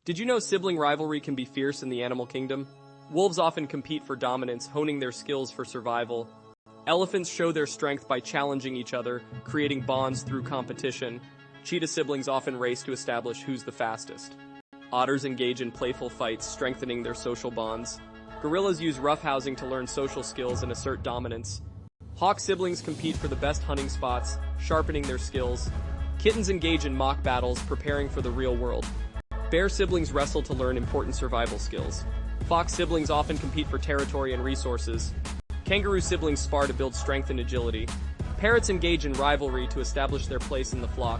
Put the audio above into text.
Did you know sibling rivalry can be fierce in the animal kingdom? Wolves often compete for dominance, honing their skills for survival. Elephants show their strength by challenging each other, creating bonds through competition. Cheetah siblings often race to establish who's the fastest. Otters engage in playful fights, strengthening their social bonds. Gorillas use roughhousing to learn social skills and assert dominance. Hawk siblings compete for the best hunting spots, sharpening their skills. Kittens engage in mock battles, preparing for the real world. Bear siblings wrestle to learn important survival skills. Fox siblings often compete for territory and resources. Kangaroo siblings spar to build strength and agility. Parrots engage in rivalry to establish their place in the flock.